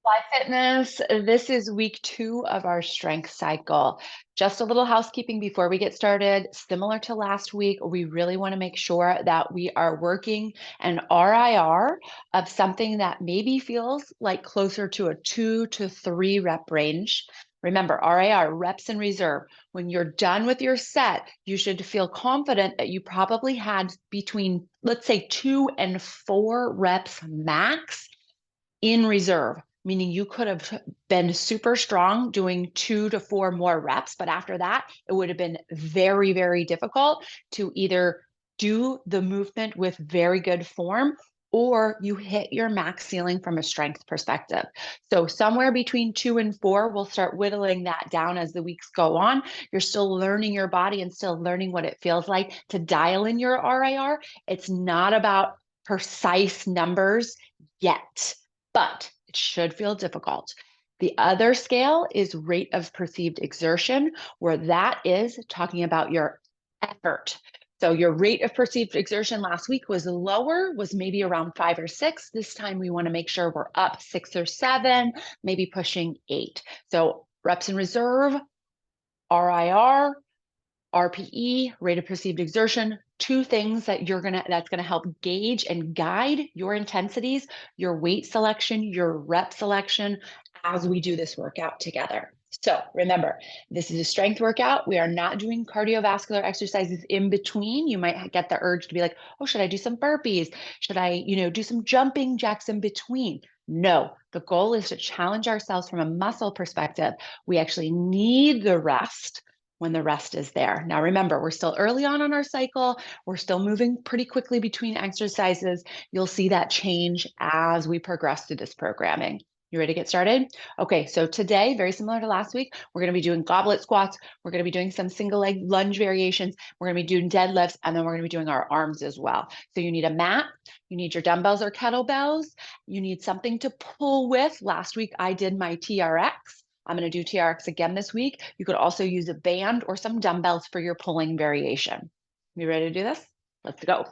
FLI Fitness. This is week 2 of our strength cycle. Just a little housekeeping before we get started. Similar to last week, we really want to make sure that we are working an RIR of something that maybe feels like closer to a 2 to 3 rep range. Remember, RIR, reps in reserve. When you're done with your set, you should feel confident that you probably had between, let's say, 2 and 4 reps max in reserve, meaning you could have been super strong doing 2 to 4 more reps, but after that, it would have been very, very difficult to either do the movement with very good form or you hit your max ceiling from a strength perspective. So somewhere between 2 and 4, we'll start whittling that down as the weeks go on. You're still learning your body and still learning what it feels like to dial in your RIR. It's not about precise numbers yet, but it should feel difficult. The other scale is rate of perceived exertion, where that is talking about your effort. So your rate of perceived exertion last week was lower, was maybe around 5 or 6. This time we want to make sure we're up 6 or 7, maybe pushing 8. So reps in reserve, RIR, RPE, rate of perceived exertion, 2 things that that's gonna help gauge and guide your intensities, your weight selection, your rep selection as we do this workout together. So remember, this is a strength workout. We are not doing cardiovascular exercises in between. You might get the urge to be like, oh, should I do some burpees? Should I, do some jumping jacks in between? No, the goal is to challenge ourselves from a muscle perspective. We actually need the rest when the rest is there. Now, remember, we're still early on in our cycle. We're still moving pretty quickly between exercises. You'll see that change as we progress through this programming. You ready to get started? Okay, so today, very similar to last week, we're gonna be doing goblet squats. We're gonna be doing some single leg lunge variations. We're gonna be doing deadlifts, and then we're gonna be doing our arms as well. So you need a mat, you need your dumbbells or kettlebells, you need something to pull with. Last week, I did my TRX. I'm going to do TRX again this week. You could also use a band or some dumbbells for your pulling variation. You ready to do this? Let's go.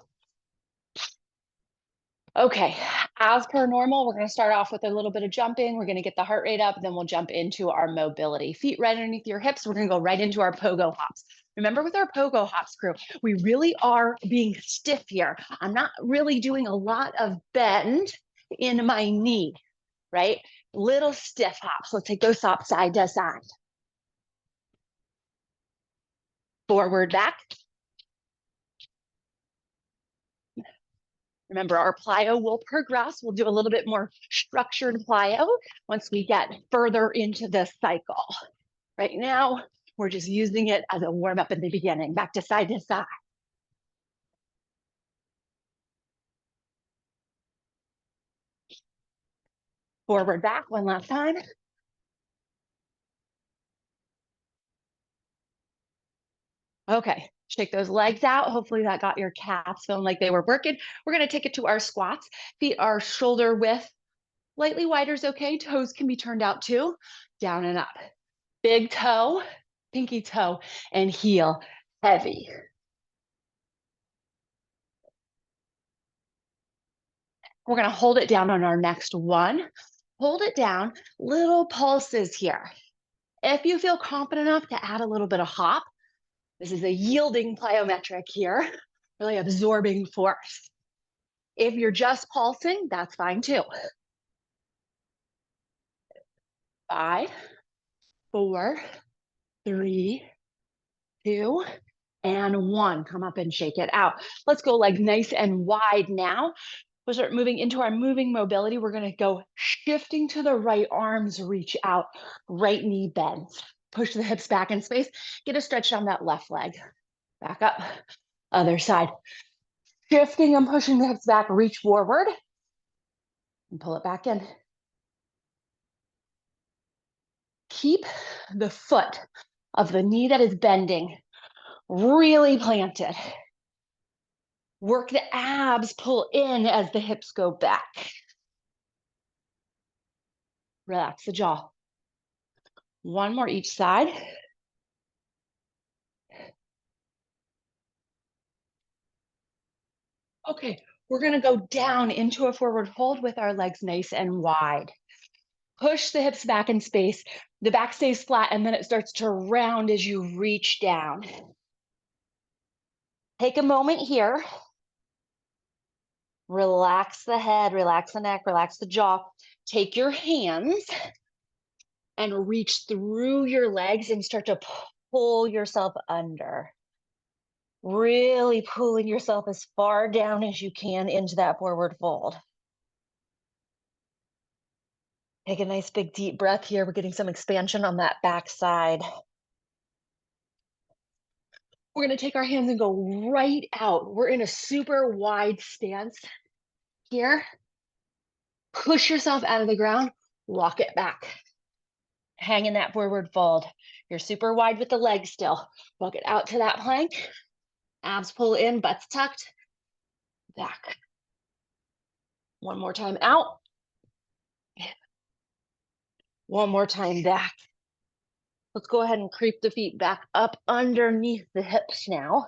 Okay, as per normal, we're going to start off with a little bit of jumping. We're going to get the heart rate up, then we'll jump into our mobility. Feet right underneath your hips. We're going to go right into our pogo hops. Remember, with our pogo hops crew, we really are being stiff here. I'm not really doing a lot of bend in my knee, right? Little stiff hops. Let's take those hops side to side. Forward, back. Remember, our plyo will progress. We'll do a little bit more structured plyo once we get further into the cycle. Right now, we're just using it as a warm-up in the beginning. Back to side to side. Forward, back, one last time. Okay, shake those legs out. Hopefully that got your calves feeling like they were working. We're gonna take it to our squats. Feet are shoulder width. Slightly wider is okay. Toes can be turned out too. Down and up. Big toe, pinky toe, and heel heavy. We're gonna hold it down on our next one. Hold it down, little pulses here. If you feel confident enough to add a little bit of hop, this is a yielding plyometric here, really absorbing force. If you're just pulsing, that's fine too. 5, 4, 3, 2, and 1. Come up and shake it out. Let's go like nice and wide now. We'll start moving into our moving mobility. We're gonna go shifting to the right, arms reach out, right knee bends. Push the hips back in space. Get a stretch down that left leg. Back up, other side. Shifting and pushing the hips back, reach forward, and pull it back in. Keep the foot of the knee that is bending really planted. Work the abs, pull in as the hips go back. Relax the jaw. One more each side. Okay, we're gonna go down into a forward fold with our legs nice and wide. Push the hips back in space. The back stays flat, and then it starts to round as you reach down. Take a moment here. Relax the head, relax the neck, relax the jaw. Take your hands and reach through your legs and start to pull yourself under. Really pulling yourself as far down as you can into that forward fold. Take a nice big deep breath here. We're getting some expansion on that back side. We're going to take our hands and go right out. We're in a super wide stance here. Push yourself out of the ground, walk it back. Hang in that forward fold. You're super wide with the legs still. Walk it out to that plank. Abs pull in, butts tucked. Back. One more time out. One more time back. Let's go ahead and creep the feet back up underneath the hips now.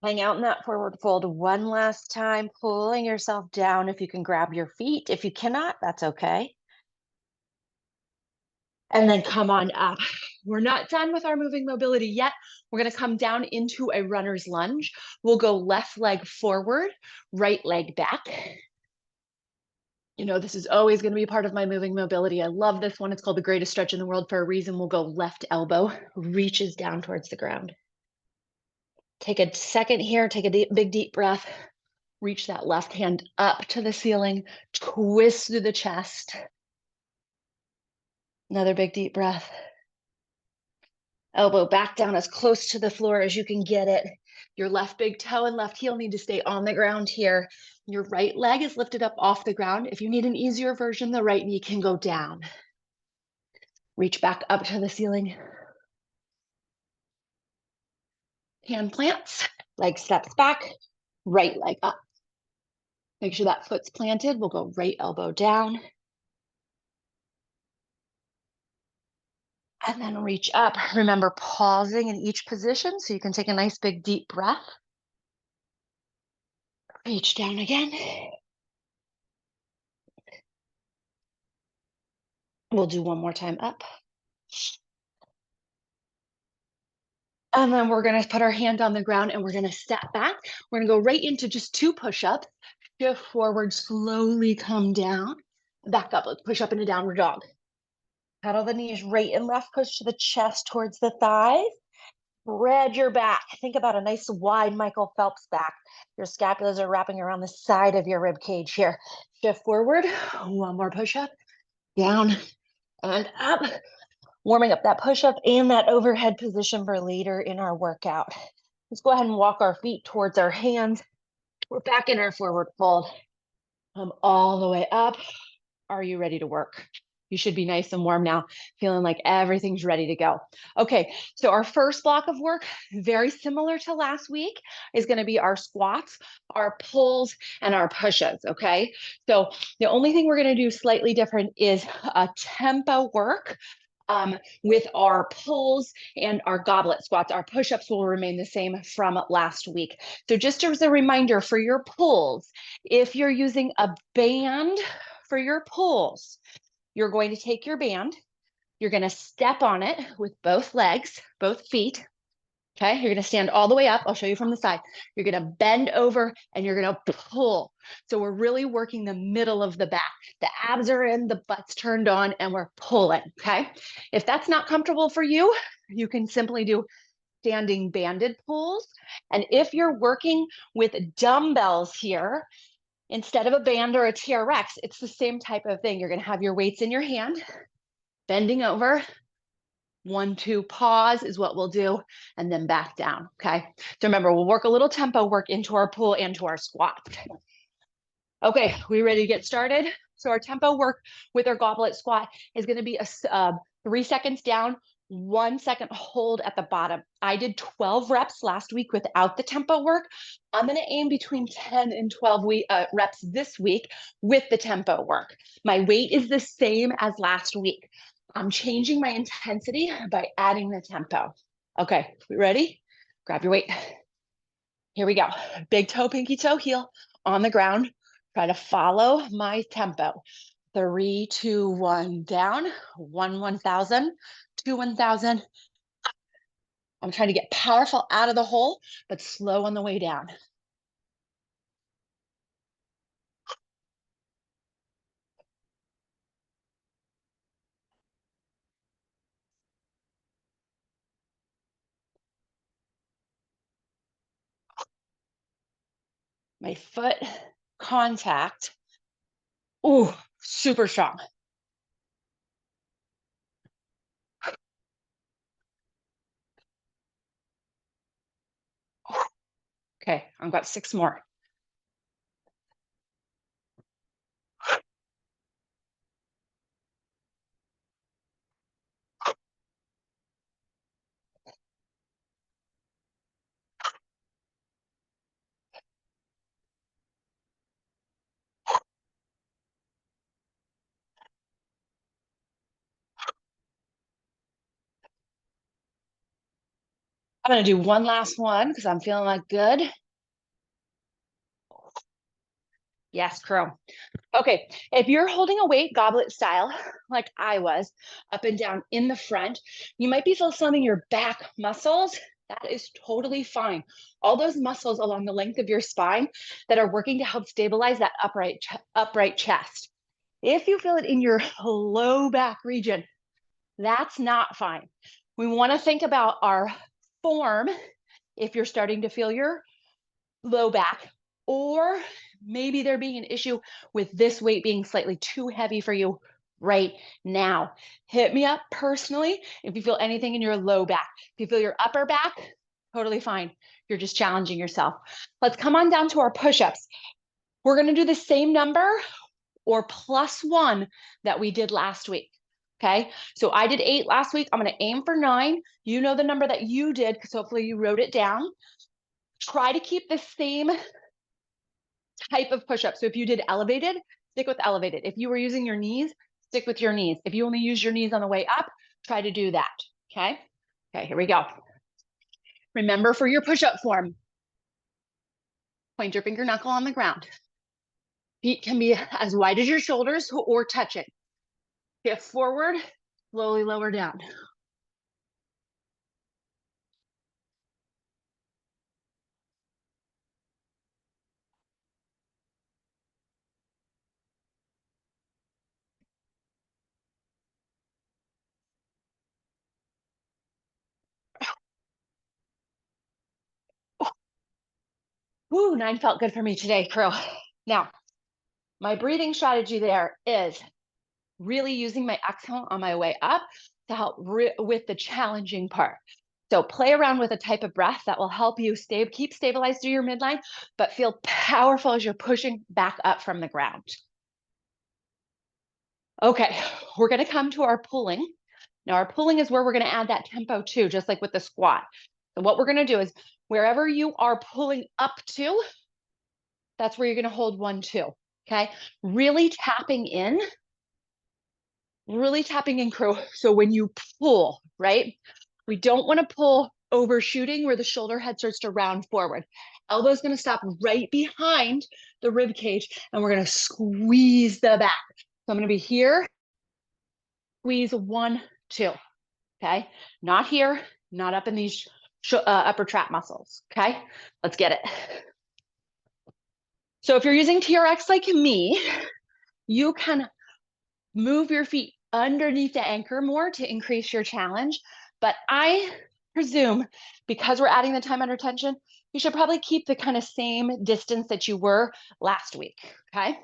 Hang out in that forward fold one last time, pulling yourself down. If you can grab your feet. If you cannot, that's okay. And then come on up. We're not done with our moving mobility yet. We're going to come down into a runner's lunge. We'll go left leg forward, right leg back. You know, this is always going to be part of my moving mobility. I love this one. It's called the greatest stretch in the world for a reason. We'll go left elbow, reaches down towards the ground. Take a second here, take a big deep breath. Reach that left hand up to the ceiling, twist through the chest. Another big deep breath. Elbow back down as close to the floor as you can get it. Your left big toe and left heel need to stay on the ground here. Your right leg is lifted up off the ground. If you need an easier version, the right knee can go down. Reach back up to the ceiling. Hand plants, leg steps back, right leg up. Make sure that foot's planted. We'll go right elbow down. And then reach up. Remember pausing in each position so you can take a nice big deep breath. Reach down again. We'll do one more time up. And then we're going to put our hand on the ground and we're going to step back. We're going to go right into just 2 push-ups. Shift forward, slowly come down. Back up. Let's push up into downward dog. Pedal the knees right and left, push to the chest towards the thighs. Spread your back. Think about a nice wide Michael Phelps back. Your scapulas are wrapping around the side of your rib cage here. Shift forward. One more push-up. Down and up. Warming up that push-up and that overhead position for later in our workout. Let's go ahead and walk our feet towards our hands. We're back in our forward fold. Come all the way up. Are you ready to work? You should be nice and warm now, feeling like everything's ready to go. Okay, so our first block of work, very similar to last week, is going to be our squats, our pulls, and our push-ups, okay? So the only thing we're going to do slightly different is a tempo work with our pulls and our goblet squats. Our push-ups will remain the same from last week. So just as a reminder for your pulls, if you're using a band for your pulls, you're going to take your band, you're going to step on it with both legs, both feet. Okay, you're going to stand all the way up. I'll show you from the side. You're going to bend over and you're going to pull. So we're really working the middle of the back. The abs are in, the butt's turned on, and we're pulling. Okay, if that's not comfortable for you, you can simply do standing banded pulls. And if you're working with dumbbells here, instead of a band or a TRX, it's the same type of thing. You're going to have your weights in your hand, bending over. 1, 2, pause is what we'll do, and then back down, okay? So remember, we'll work a little tempo work into our pull and to our squat. Okay, we ready to get started? So our tempo work with our goblet squat is going to be a 3 seconds down, 1 second hold at the bottom. I did 12 reps last week without the tempo work. I'm going to aim between 10 and 12 reps this week with the tempo work. My weight is the same as last week. I'm changing my intensity by adding the tempo. Okay, we ready? Grab your weight. Here we go. Big toe, pinky toe, heel on the ground. Try to follow my tempo. Three, two, one, down. One, 1,000. Two, 1,000. I'm trying to get powerful out of the hole, but slow on the way down. My foot contact. Ooh, super strong. Okay, I've got 6 more. I'm gonna do one last one because I'm feeling like good. Yes, crow. Okay, if you're holding a weight goblet style, like I was, up and down in the front, you might be feeling some of your back muscles. That is totally fine. All those muscles along the length of your spine that are working to help stabilize that upright chest. If you feel it in your low back region, that's not fine. We want to think about our form if you're starting to feel your low back, or maybe there being an issue with this weight being slightly too heavy for you right now. Hit me up personally if you feel anything in your low back. If you feel your upper back, totally fine. You're just challenging yourself. Let's come on down to our push-ups. We're going to do the same number or plus 1 that we did last week. Okay, so I did 8 last week. I'm going to aim for 9. You know the number that you did because hopefully you wrote it down. Try to keep the same type of push-up. So if you did elevated, stick with elevated. If you were using your knees, stick with your knees. If you only use your knees on the way up, try to do that. Okay. Okay, here we go. Remember, for your push-up form, point your finger knuckle on the ground. Feet can be as wide as your shoulders or touch it. Get forward, slowly lower down. Woo, 9 felt good for me today, crew. Now, my breathing strategy there is really using my exhale on my way up to help with the challenging part. So play around with a type of breath that will help you keep stabilized through your midline, but feel powerful as you're pushing back up from the ground. Okay, we're gonna come to our pulling. Now our pulling is where we're gonna add that tempo too, just like with the squat. So what we're gonna do is wherever you are pulling up to, that's where you're gonna hold 1, 2, okay? Really tapping in, crew. So when you pull, right, we don't want to pull overshooting where the shoulder head starts to round forward. Elbow's going to stop right behind the rib cage, and we're going to squeeze the back. So I'm going to be here, squeeze 1, 2, okay? Not here, not up in these upper trap muscles, okay? Let's get it. So if you're using TRX like me, you can move your feet underneath the anchor more to increase your challenge. But I presume because we're adding the time under tension, you should probably keep the kind of same distance that you were last week, okay?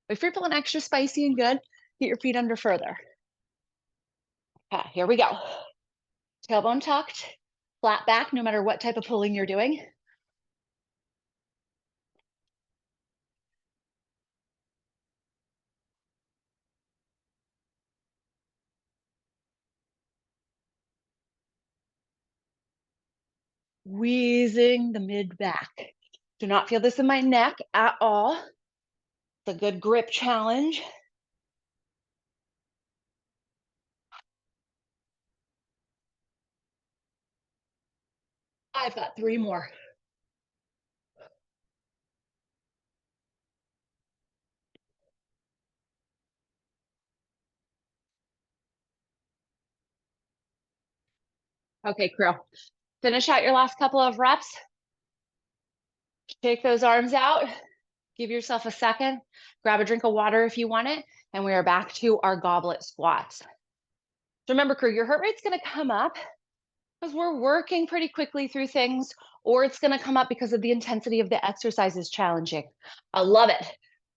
If you're feeling extra spicy and good, get your feet under further. Okay, here we go. Tailbone tucked, flat back, no matter what type of pulling you're doing. Squeezing the mid back. Do not feel this in my neck at all. It's a good grip challenge. I've got 3 more. Okay, crew. Finish out your last couple of reps. Take those arms out. Give yourself a second. Grab a drink of water if you want it. And we are back to our goblet squats. So remember, crew, your heart rate's going to come up because we're working pretty quickly through things, or it's going to come up because of the intensity of the exercise is challenging. I love it.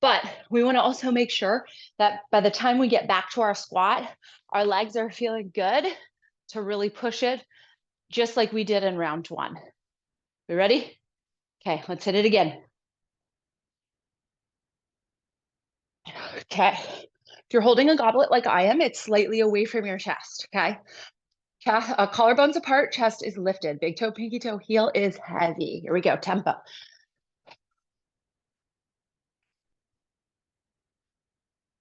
But we want to also make sure that by the time we get back to our squat, our legs are feeling good to really push it, just like we did in round one. We ready? Okay, let's hit it again. Okay. If you're holding a goblet like I am, it's slightly away from your chest, okay? Collarbones apart, chest is lifted. Big toe, pinky toe, heel is heavy. Here we go, tempo.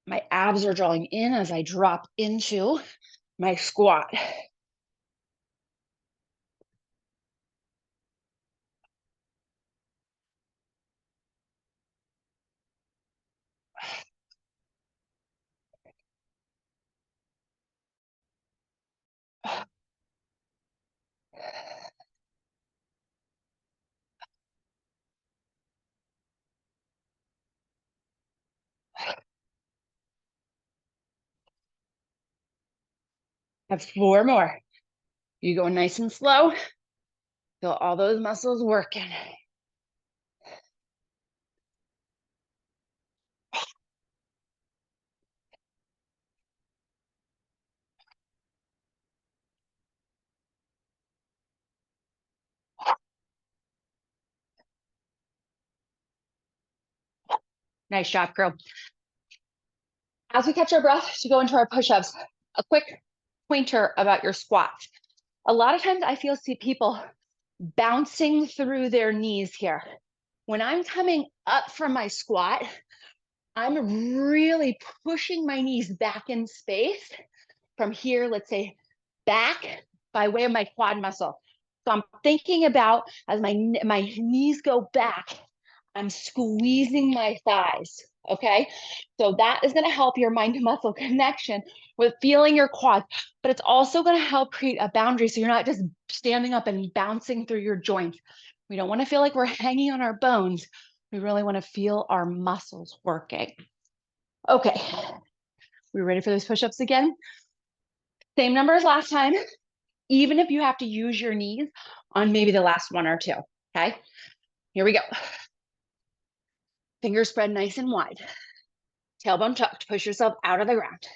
My abs are drawing in as I drop into my squat. Have 4 more. You go nice and slow. Feel all those muscles working. Nice job, girl. As we catch our breath to go into our push-ups, a quick pointer about your squats. A lot of times I see people bouncing through their knees here. When I'm coming up from my squat, I'm really pushing my knees back in space from here, let's say back by way of my quad muscle. So I'm thinking about as my knees go back, I'm squeezing my thighs, okay? So that is gonna help your mind to muscle connection with feeling your quads, but it's also gonna help create a boundary so you're not just standing up and bouncing through your joints. We don't wanna feel like we're hanging on our bones. We really wanna feel our muscles working. Okay, we ready for those push-ups again? Same number as last time, even if you have to use your knees on maybe the last one or two, okay? Here we go. Fingers spread nice and wide. Tailbone tucked, push yourself out of the ground.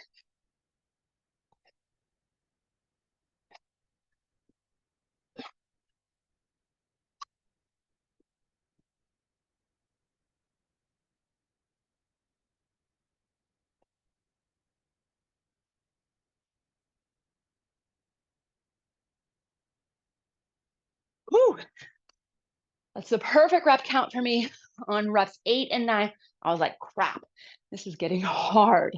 Woo! That's the perfect rep count for me on reps 8 and 9. I was like, crap, this is getting hard.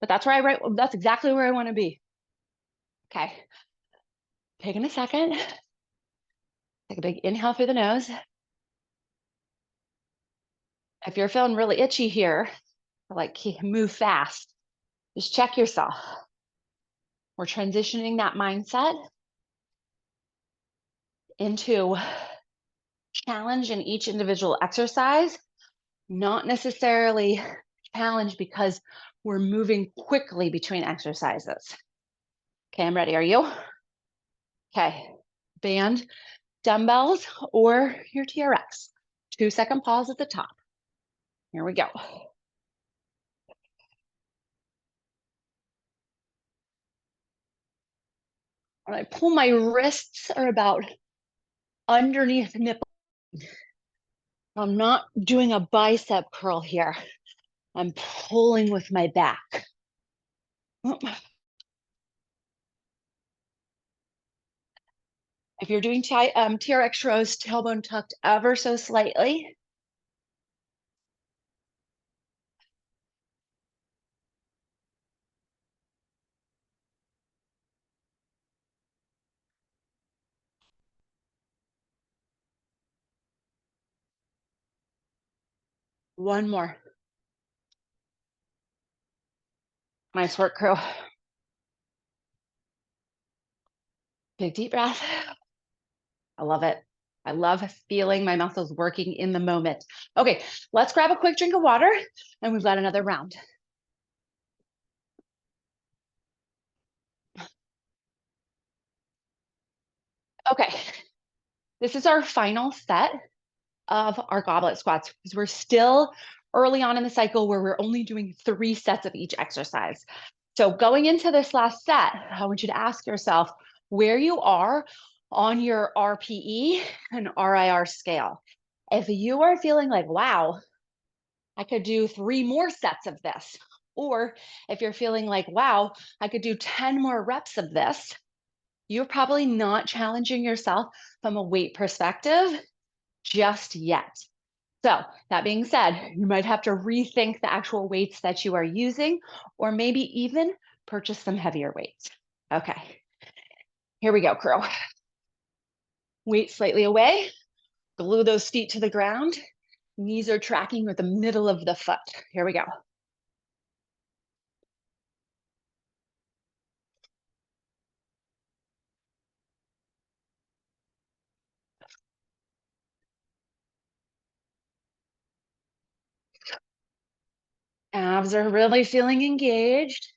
But that's where that's exactly where I want to be. Okay. Taking a second. Take a big inhale through the nose. If you're feeling really itchy here, like move fast, just check yourself. We're transitioning that mindset into challenge in each individual exercise, not necessarily challenge because we're moving quickly between exercises. Okay, I'm ready. Are you? Okay, band, dumbbells, or your TRX. 2-second pause at the top. Here we go. When I pull, my wrists are about underneath the nipple. I'm not doing a bicep curl here. I'm pulling with my back. If you're doing TRX rows, tailbone tucked ever so slightly. One more. Nice work, crew. Big deep breath. I love it. I love feeling my muscles working in the moment. Okay, let's grab a quick drink of water and we've got another round. Okay, this is our final set of our goblet squats because we're still early on in the cycle where we're only doing 3 sets of each exercise. So going into this last set, I want you to ask yourself where you are on your RPE and RIR scale. If you are feeling like, wow, I could do 3 more sets of this, or if you're feeling like, wow, I could do 10 more reps of this, you're probably not challenging yourself from a weight perspective just yet. So that being said, you might have to rethink the actual weights that you are using, or maybe even purchase some heavier weights. Okay, here we go, crew. Weight slightly away, glue those feet to the ground. Knees are tracking with the middle of the foot. Here we go. Abs are really feeling engaged.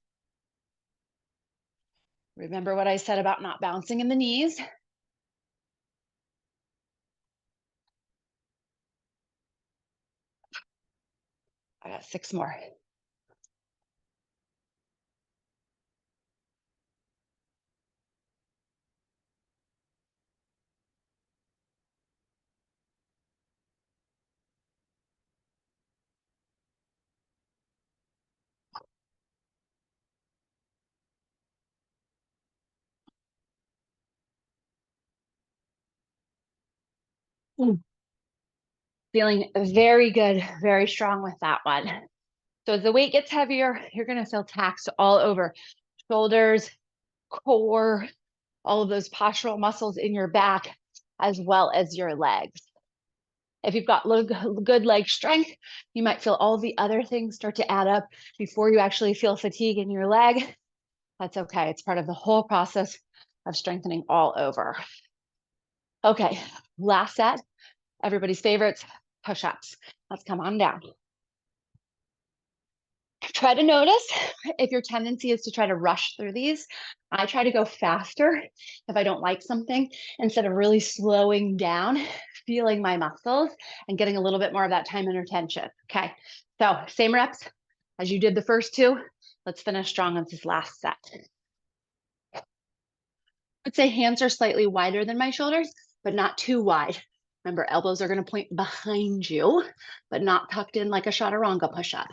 Remember what I said about not bouncing in the knees. I got 6 more. Feeling very good, very strong with that one. So as the weight gets heavier, you're going to feel taxed all over shoulders, core, all of those postural muscles in your back, as well as your legs. If you've got good leg strength, you might feel all the other things start to add up before you actually feel fatigue in your leg. That's okay. It's part of the whole process of strengthening all over. Okay, last set, everybody's favorites, push-ups. Let's come on down. Try to notice if your tendency is to try to rush through these. I try to go faster if I don't like something instead of really slowing down, feeling my muscles and getting a little bit more of that time and attention. Okay, so same reps as you did the first 2. Let's finish strong on this last set. I would say hands are slightly wider than my shoulders, but not too wide. Remember, elbows are going to point behind you, but not tucked in like a chaturanga push-up.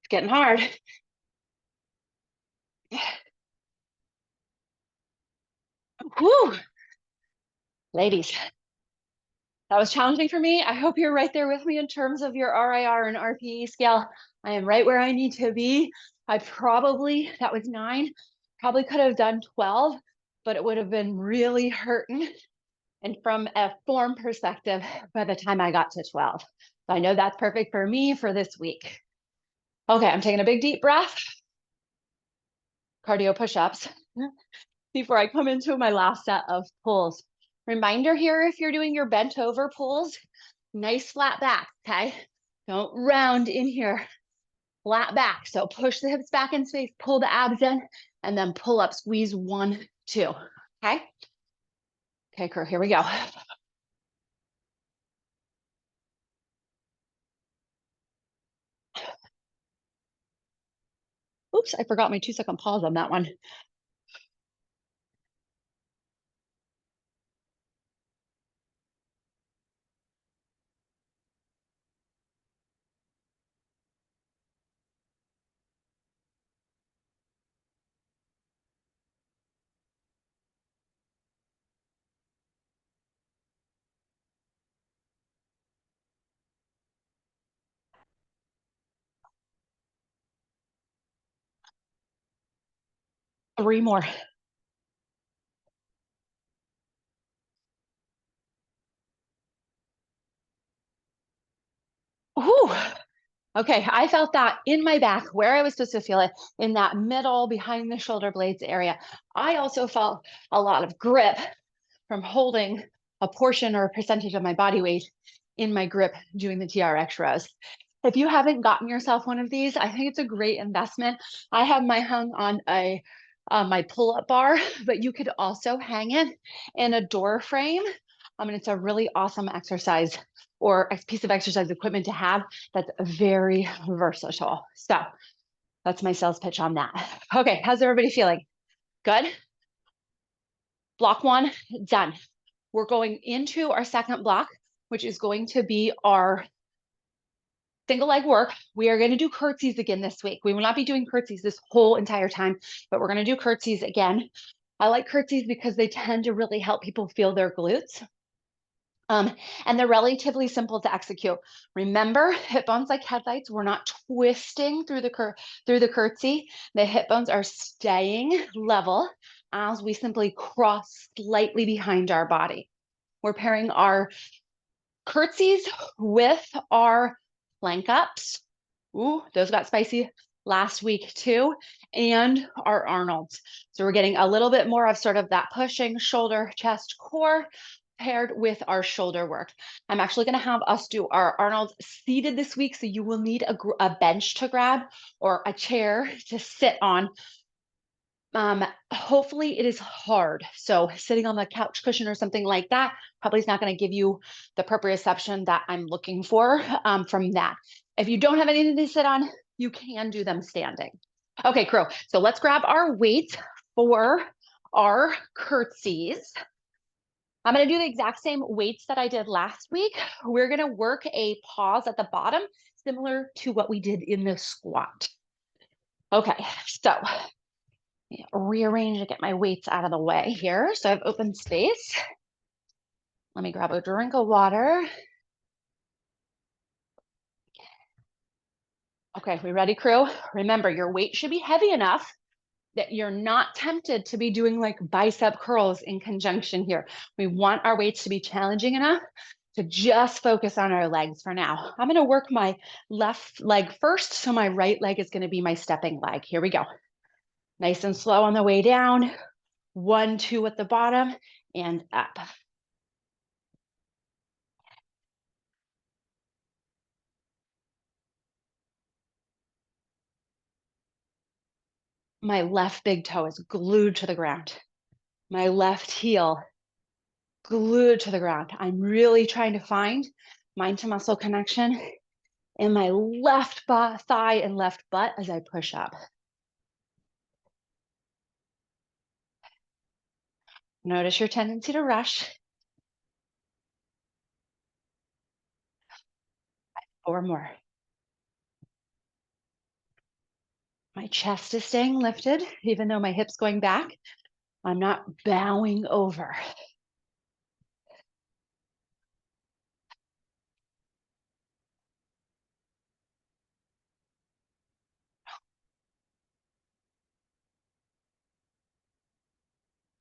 It's getting hard. Whew. Ladies, that was challenging for me. I hope you're right there with me in terms of your RIR and RPE scale. I am right where I need to be. That was 9, probably could have done 12, but it would have been really hurting. And from a form perspective, by the time I got to 12. So I know that's perfect for me for this week. Okay, I'm taking a big deep breath. Cardio push-ups before I come into my last set of pulls. Reminder here, if you're doing your bent over pulls, nice flat back, okay? Don't round in here, flat back. So push the hips back in space, pull the abs in, and then pull up, squeeze 1, 2, okay? Okay, crew, here we go. Oops, I forgot my 2-second pause on that one. 3 more. Whew. Okay, I felt that in my back where I was supposed to feel it, in that middle behind the shoulder blades area. I also felt a lot of grip from holding a portion or a percentage of my body weight in my grip doing the TRX rows. If you haven't gotten yourself one of these, I think it's a great investment. I have my hung on a my pull-up bar, but you could also hang it in a door frame. I mean, it's a really awesome exercise or a piece of exercise equipment to have that's very versatile. So that's my sales pitch on that. Okay, how's everybody feeling? Good? Block one, done. We're going into our second block, which is going to be our single leg work. We are going to do curtsies again this week. We will not be doing curtsies this whole entire time, but we're going to do curtsies again. I like curtsies because they tend to really help people feel their glutes. And they're relatively simple to execute. Remember, hip bones like headlights. We're not twisting through the curtsy. The hip bones are staying level as we simply cross slightly behind our body. We're pairing our curtsies with our plank ups. Ooh, those got spicy last week too. And our Arnolds. So we're getting a little bit more of sort of that pushing shoulder, chest, core paired with our shoulder work. I'm actually going to have us do our Arnold's seated this week. So you will need a bench to grab or a chair to sit on. Hopefully it is hard. So sitting on the couch cushion or something like that probably is not going to give you the proprioception that I'm looking for from that. If you don't have anything to sit on, you can do them standing. Okay, crew. So let's grab our weights for our curtsies. I'm going to do the exact same weights that I did last week. We're going to work a pause at the bottom, similar to what we did in the squat. Okay, so rearrange to get my weights out of the way here. So I have open space. Let me grab a drink of water. Okay, we ready, crew? Remember, your weight should be heavy enough that you're not tempted to be doing like bicep curls in conjunction here. We want our weights to be challenging enough to just focus on our legs for now. I'm going to work my left leg first, so my right leg is going to be my stepping leg. Here we go. Nice and slow on the way down. 1, 2 at the bottom and up. My left big toe is glued to the ground. My left heel glued to the ground. I'm really trying to find mind to muscle connection in my left thigh and left butt as I push up. Notice your tendency to rush. 4 more. My chest is staying lifted, even though my hip's going back. I'm not bowing over.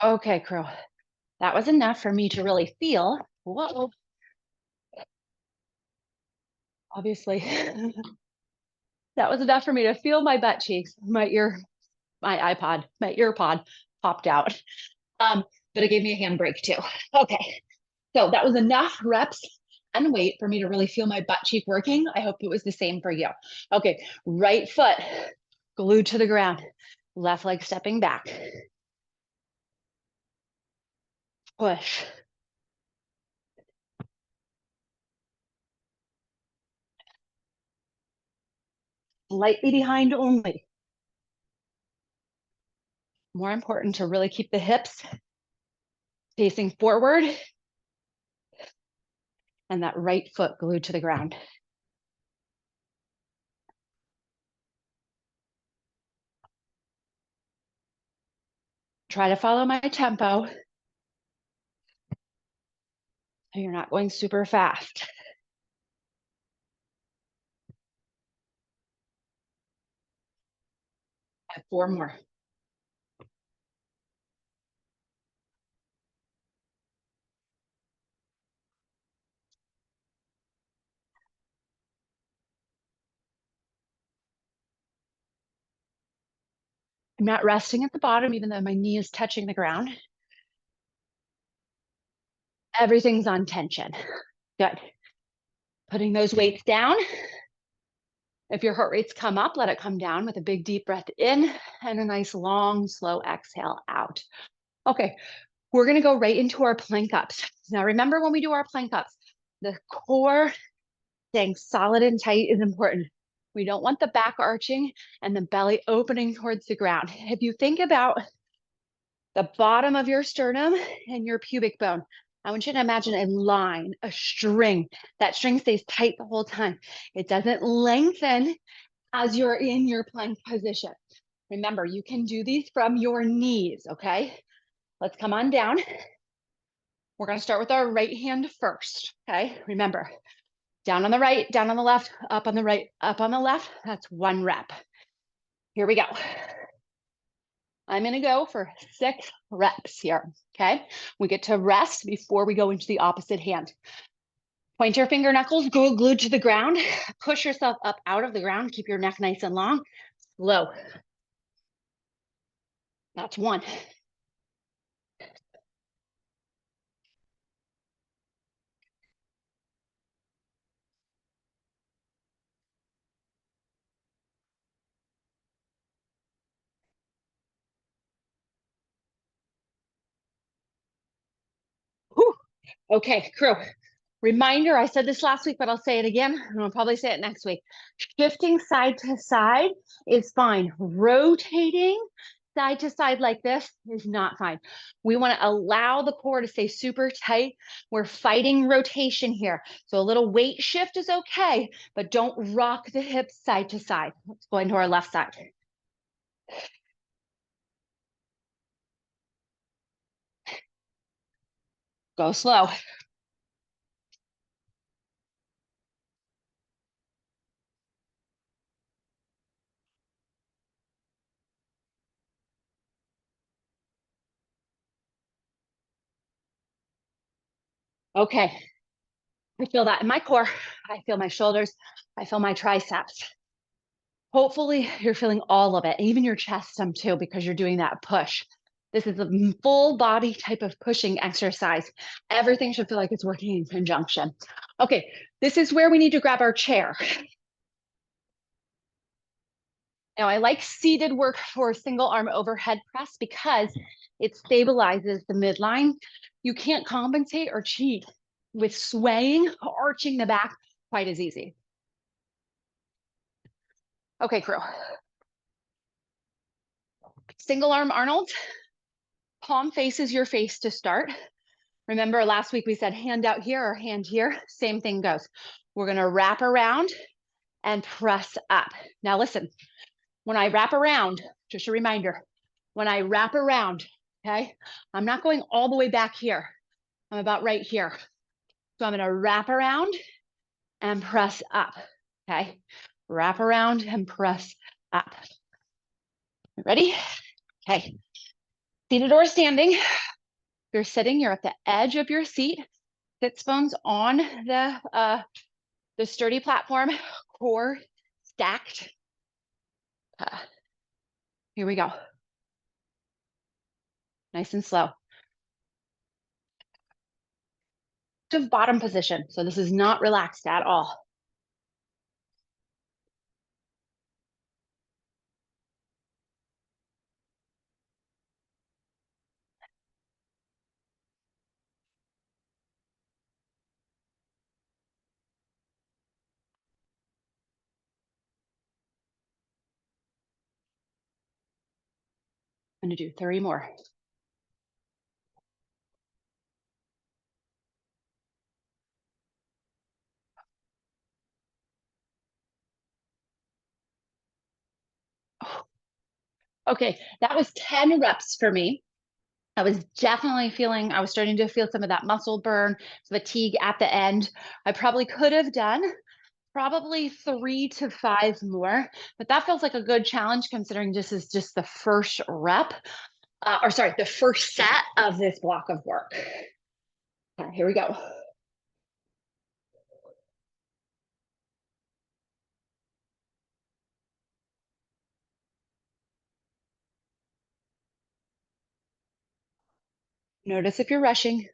Okay, crew. That was enough for me to really feel, whoa, obviously. That was enough for me to feel my butt cheeks, my ear pod popped out. But it gave me a handbrake too. Okay, so that was enough reps and weight for me to really feel my butt cheek working. I hope it was the same for you. Okay, right foot glued to the ground, left leg stepping back. Push. Slightly behind only. More important to really keep the hips facing forward and that right foot glued to the ground. Try to follow my tempo. So you're not going super fast. 4 more. I'm not resting at the bottom, even though my knee is touching the ground. Everything's on tension. Good. Putting those weights down. If your heart rates come up, let it come down with a big deep breath in and a nice long, slow exhale out. Okay, we're gonna go right into our plank ups. Now remember when we do our plank ups, the core staying solid and tight is important. We don't want the back arching and the belly opening towards the ground. If you think about the bottom of your sternum and your pubic bone, I want you to imagine a line, a string. That string stays tight the whole time. It doesn't lengthen as you're in your plank position. Remember, you can do these from your knees, okay? Let's come on down. We're gonna start with our right hand first, okay? Remember, down on the right, down on the left, up on the right, up on the left. That's 1 rep. Here we go. I'm gonna go for 6 reps here, okay? We get to rest before we go into the opposite hand. Point your finger knuckles, go glued to the ground. Push yourself up out of the ground. Keep your neck nice and long. Slow. That's 1. Whew. Okay, crew. Reminder, I said this last week, but I'll say it again, and I'll probably say it next week. Shifting side to side is fine. Rotating side to side like this is not fine. We want to allow the core to stay super tight. We're fighting rotation here. So a little weight shift is okay, but don't rock the hips side to side. Let's go into our left side. Go slow. Okay. I feel that in my core. I feel my shoulders. I feel my triceps. Hopefully you're feeling all of it, even your chest some too, because you're doing that push. This is a full body type of pushing exercise. Everything should feel like it's working in conjunction. Okay, this is where we need to grab our chair. Now I like seated work for single arm overhead press because it stabilizes the midline. You can't compensate or cheat with swaying, arching the back quite as easy. Okay, crew. Single arm Arnold, palm faces your face to start. Remember last week we said hand out here or hand here, same thing goes. We're gonna wrap around and press up. Now listen, when I wrap around, just a reminder, when I wrap around, okay, I'm not going all the way back here. I'm about right here. So I'm gonna wrap around and press up, okay? Wrap around and press up. Ready? Okay, seated or standing. If you're sitting, you're at the edge of your seat. Sits bones on the sturdy platform, core stacked. Here we go. Nice and slow. To bottom position. So this is not relaxed at all. I'm gonna do 3 more. Okay, that was 10 reps for me. I was definitely feeling, I was starting to feel some of that muscle burn, fatigue at the end. I probably could have done probably 3 to 5 more, but that feels like a good challenge considering this is just the first rep, or sorry, the first set of this block of work. Okay, here we go. Notice if you're rushing.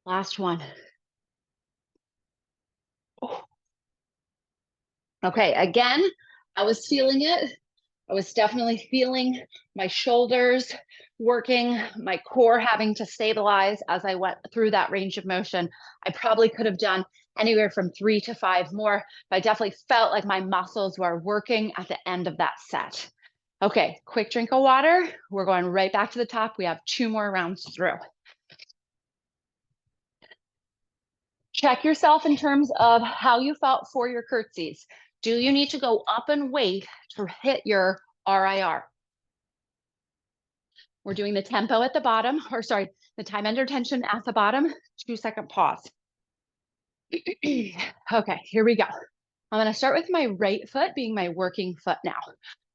Last one. Oh. Okay, again, I was feeling it. I was definitely feeling my shoulders working, my core having to stabilize as I went through that range of motion. I probably could have done anywhere from 3 to 5 more, but I definitely felt like my muscles were working at the end of that set. Okay, quick drink of water. We're going right back to the top. We have 2 more rounds through. Check yourself in terms of how you felt for your curtsies. Do you need to go up in weight to hit your RIR? We're doing the tempo at the bottom, or sorry, the time under tension at the bottom, 2-second pause. Okay, here we go. I'm gonna start with my right foot being my working foot now.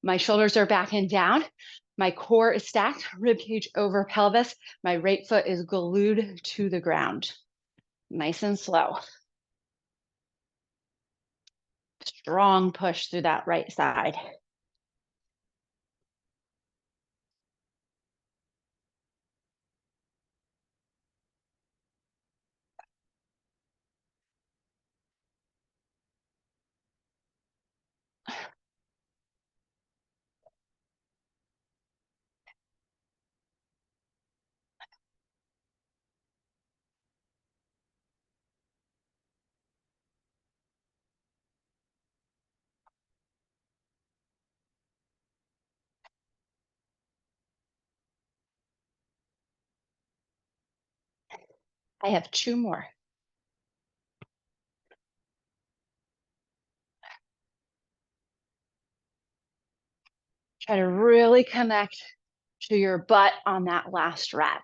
My shoulders are back and down. My core is stacked, rib cage over pelvis. My right foot is glued to the ground. Nice and slow. Strong push through that right side. I have 2 more. Try to really connect to your butt on that last rep.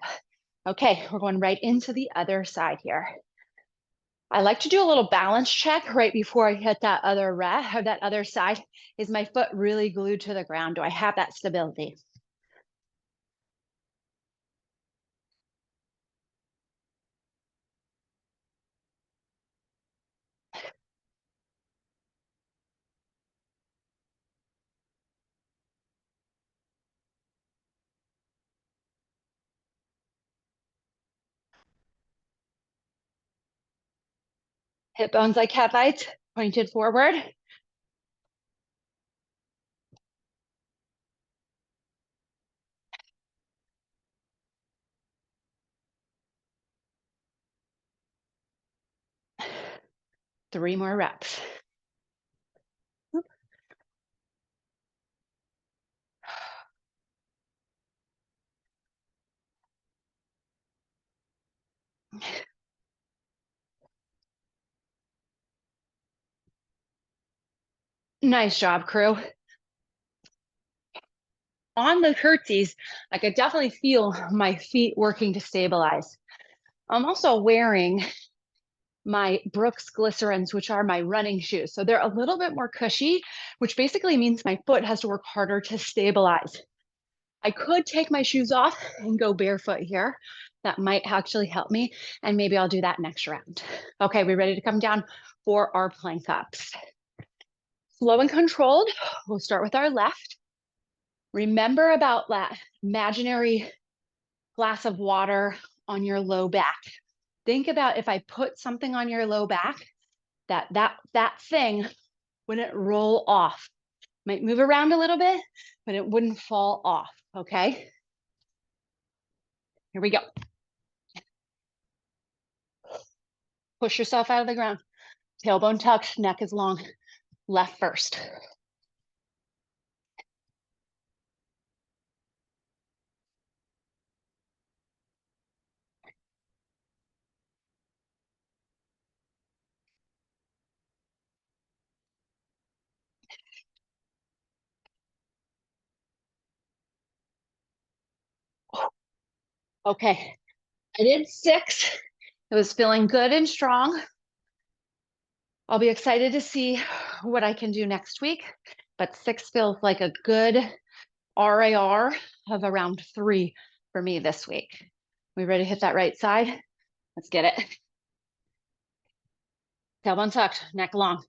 Okay, we're going right into the other side here. I like to do a little balance check right before I hit that other rep or that other side. Is my foot really glued to the ground? Do I have that stability? Hip bones like Hevites, pointed forward. Three more reps. Nice job, crew. On the curtsies, I could definitely feel my feet working to stabilize. I'm also wearing my Brooks Glycerins, which are my running shoes. So they're a little bit more cushy, which basically means my foot has to work harder to stabilize. I could take my shoes off and go barefoot here. That might actually help me. And maybe I'll do that next round. Okay, we ready to come down for our plank ups? Slow and controlled. We'll start with our left. Remember about that imaginary glass of water on your low back. Think about if I put something on your low back, that thing wouldn't roll off. Might move around a little bit, but it wouldn't fall off, okay? Here we go. Push yourself out of the ground. Tailbone tucked, neck is long. Left first. Okay, I did 6. It was feeling good and strong. I'll be excited to see what I can do next week, but 6 feels like a good RAR of around 3 for me this week. We ready to hit that right side? Let's get it. Tailbone tucked, neck long.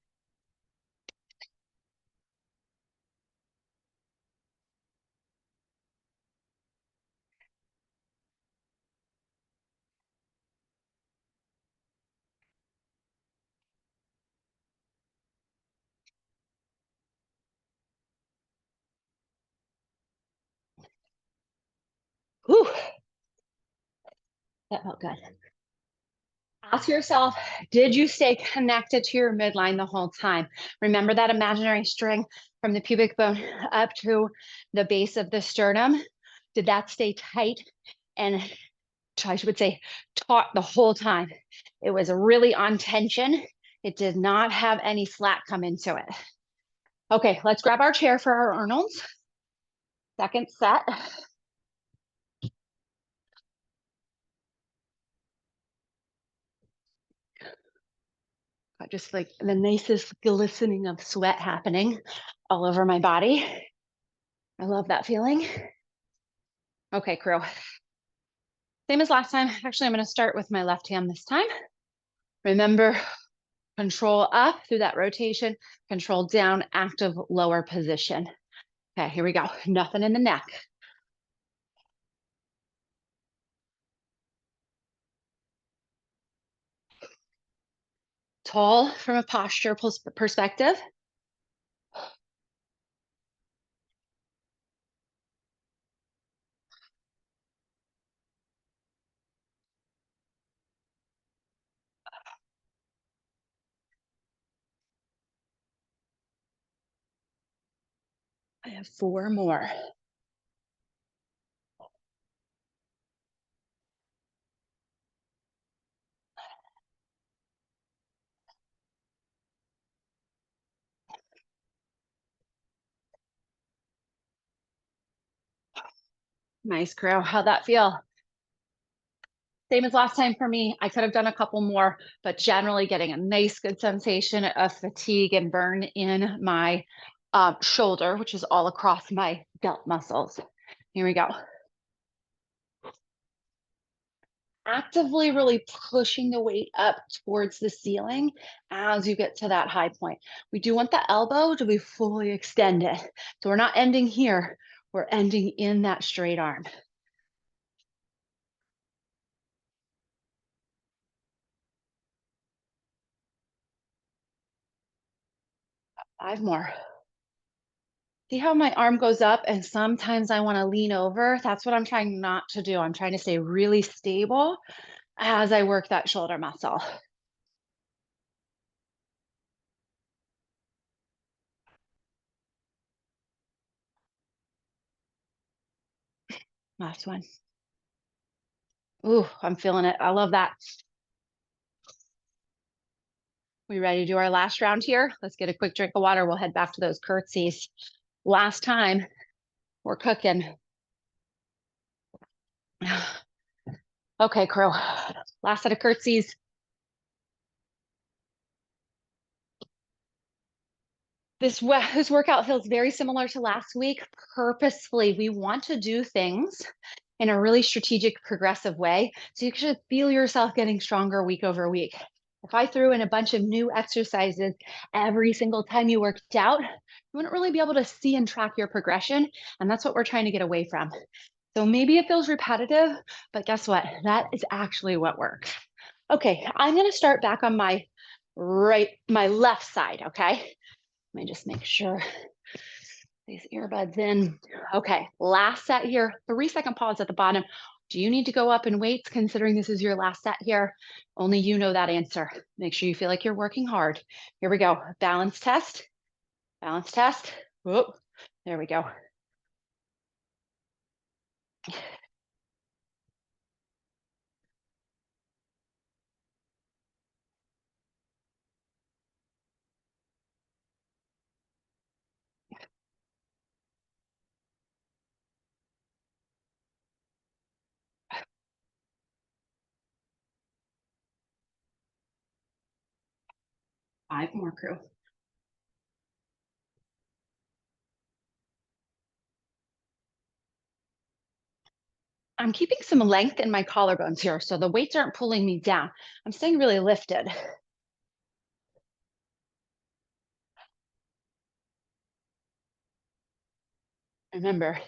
Whew, that felt good. Ask yourself, did you stay connected to your midline the whole time? Remember that imaginary string from the pubic bone up to the base of the sternum? Did that stay tight and I would say taut the whole time? It was really on tension. It did not have any slack come into it. Okay, let's grab our chair for our Arnold's. Second set. Got just like the nicest glistening of sweat happening all over my body. I love that feeling. Okay, crew. Same as last time. Actually, I'm going to start with my left hand this time. Remember, control up through that rotation, control down, active lower position. Okay, here we go. Nothing in the neck. Tall from a posture perspective. I have 4 more. Nice, crew. How'd that feel? Same as last time for me. I could have done a couple more, but generally getting a nice, good sensation of fatigue and burn in my shoulder, which is all across my delt muscles. Here we go. Actively really pushing the weight up towards the ceiling as you get to that high point. We do want the elbow to be fully extended. So we're not ending here, we're ending in that straight arm. 5 more. See how my arm goes up and sometimes I want to lean over? That's what I'm trying not to do. I'm trying to stay really stable as I work that shoulder muscle. Last one. Ooh, I'm feeling it. I love that. We ready to do our last round here? Let's get a quick drink of water. We'll head back to those curtsies. Last time, we're cooking. Okay, crew. Last set of curtsies. This workout feels very similar to last week. Purposefully, we want to do things in a really strategic, progressive way. So you should feel yourself getting stronger week over week. If I threw in a bunch of new exercises every single time you worked out, you wouldn't really be able to see and track your progression. And that's what we're trying to get away from. So maybe it feels repetitive, but guess what? That is actually what works. Okay, I'm going to start back on my left side, okay? Let me just make sure these earbuds in. Okay, last set here, 3-second pause at the bottom. Do you need to go up in weights considering this is your last set here? Only you know that answer. Make sure you feel like you're working hard. Here we go. Balance test. Balance test. Whoop. There we go. 5 more, crew. I'm keeping some length in my collarbones here, so the weights aren't pulling me down. I'm staying really lifted. Remember,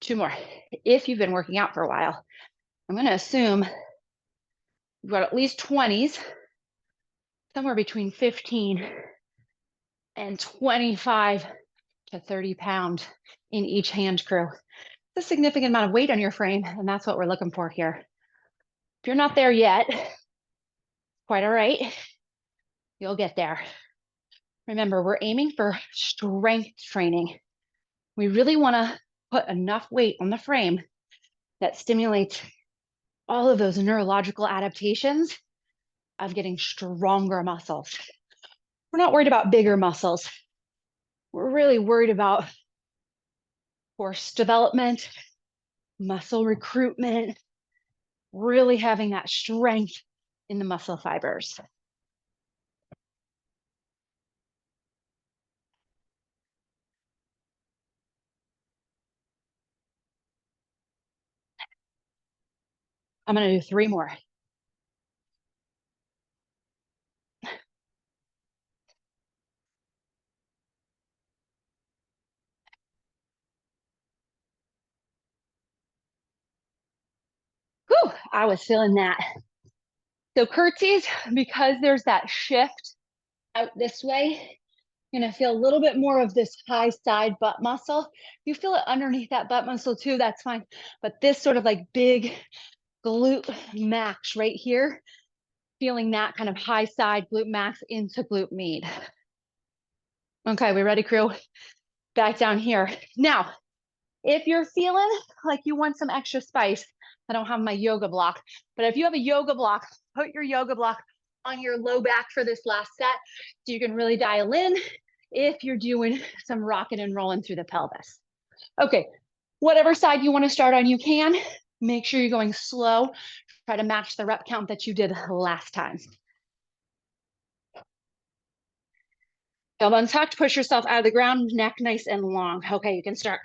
2 more. If you've been working out for a while, I'm going to assume you've got at least 20s, somewhere between 15 and 25 to 30 pounds in each hand, crew. It's a significant amount of weight on your frame, and that's what we're looking for here. If you're not there yet, quite all right. You'll get there. Remember, we're aiming for strength training. We really want to put enough weight on the frame that stimulates all of those neurological adaptations of getting stronger muscles. We're not worried about bigger muscles. We're really worried about force development, muscle recruitment, really having that strength in the muscle fibers. I'm going to do 3 more. Whew, I was feeling that. So curtsies, because there's that shift out this way, you're gonna feel a little bit more of this high side butt muscle. You feel it underneath that butt muscle too, that's fine. But this sort of like big glute max right here, feeling that kind of high side glute max into glute med. Okay, we ready, crew? Back down here. Now, if you're feeling like you want some extra spice, I don't have my yoga block, but if you have a yoga block, put your yoga block on your low back for this last set so you can really dial in if you're doing some rocking and rolling through the pelvis. Okay, whatever side you want to start on, you can. Make sure you're going slow. Try to match the rep count that you did last time. Tailbone tucked, push yourself out of the ground, neck nice and long. Okay, you can start.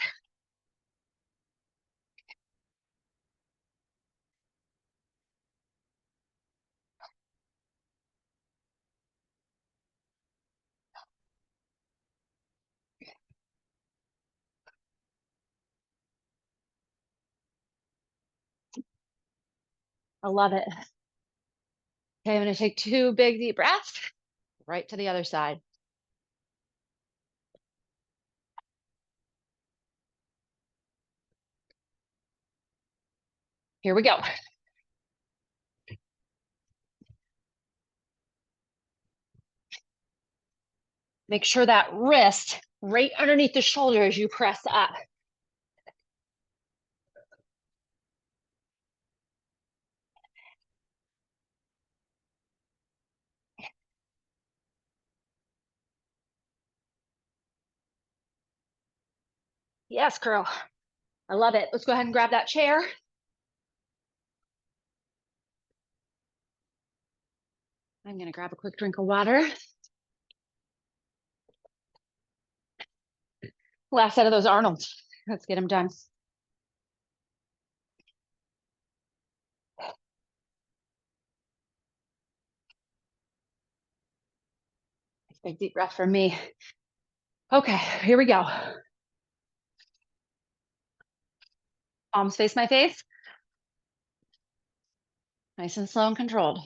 I love it. Okay, I'm gonna take 2 big deep breaths, right to the other side. Here we go. Make sure that wrist right underneath the shoulder as you press up. Yes, girl. I love it. Let's go ahead and grab that chair. I'm gonna grab a quick drink of water. Last set of those Arnolds. Let's get them done. Big deep breath for me. Okay, here we go. Palms face my face. Nice and slow and controlled.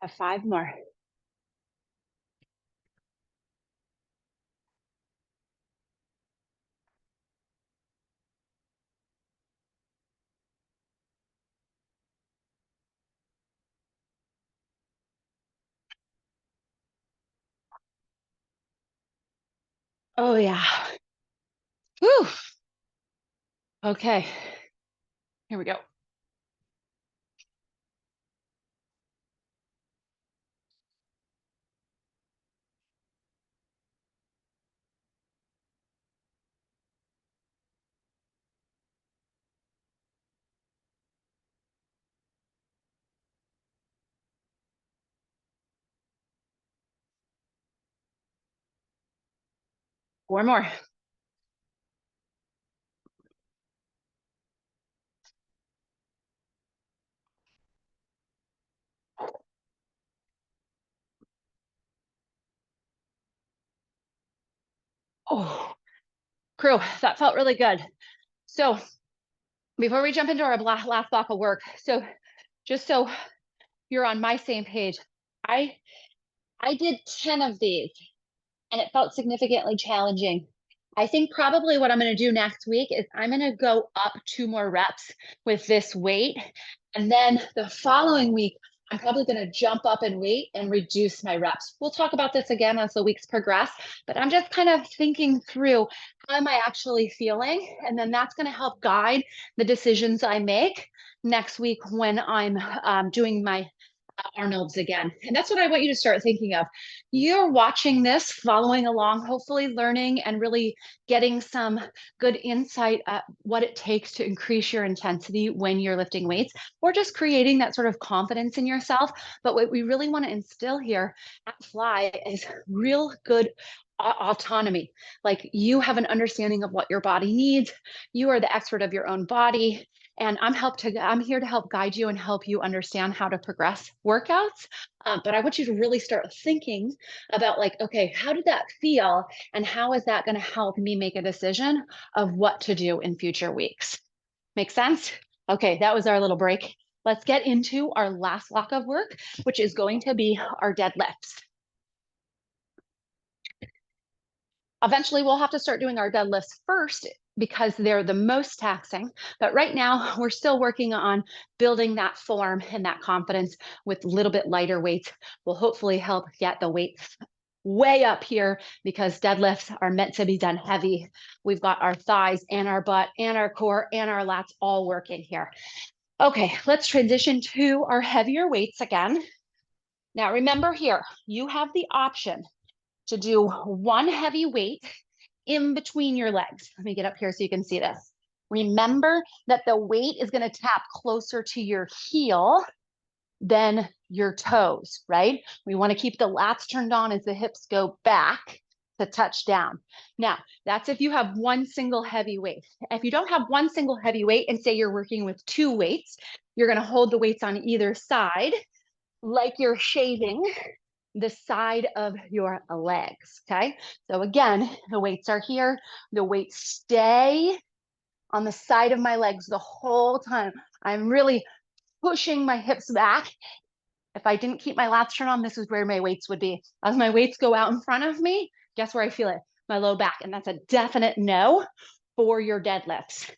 I have 5 more. Oh yeah. Whew. Okay, here we go. Four more. Oh, crew, that felt really good. So before we jump into our last block of work, so just so you're on my same page, I I did 10 of these and it felt significantly challenging. I think probably what I'm going to do next week is I'm going to go up 2 more reps with this weight. And then the following week, I'm probably going to jump up in weight and reduce my reps. We'll talk about this again as the weeks progress, but I'm just kind of thinking through how am I actually feeling? And then that's going to help guide the decisions I make next week when I'm doing my Arnold's again. And that's what I want you to start thinking of. You're watching this, following along, hopefully learning and really getting some good insight at what it takes to increase your intensity when you're lifting weights, or just creating that sort of confidence in yourself. But what we really want to instill here at FLI is real good autonomy. Like you have an understanding of what your body needs. You are the expert of your own body. And I'm here to help guide you and help you understand how to progress workouts. But I want you to really start thinking about like, okay, how did that feel? And how is that going to help me make a decision of what to do in future weeks? Make sense? Okay, that was our little break. Let's get into our last block of work, which is going to be our deadlifts. Eventually, we'll have to start doing our deadlifts first because they're the most taxing. But right now, we're still working on building that form and that confidence with a little bit lighter weights. Will hopefully help get the weights way up here because deadlifts are meant to be done heavy. We've got our thighs and our butt and our core and our lats all working here. Okay, let's transition to our heavier weights again. Now, remember here, you have the option to do one heavy weight in between your legs. Let me get up here so you can see this. Remember that the weight is going to tap closer to your heel than your toes, right? We want to keep the lats turned on as the hips go back to touch down. Now, that's if you have one single heavy weight. If you don't have one single heavy weight and say you're working with 2 weights, you're going to hold the weights on either side like you're shaving the side of your legs, okay? So again, the weights are here. The weights stay on the side of my legs the whole time. I'm really pushing my hips back. If I didn't keep my lats turned on, this is where my weights would be. As my weights go out in front of me, guess where I feel it? My low back. And that's a definite no for your deadlifts.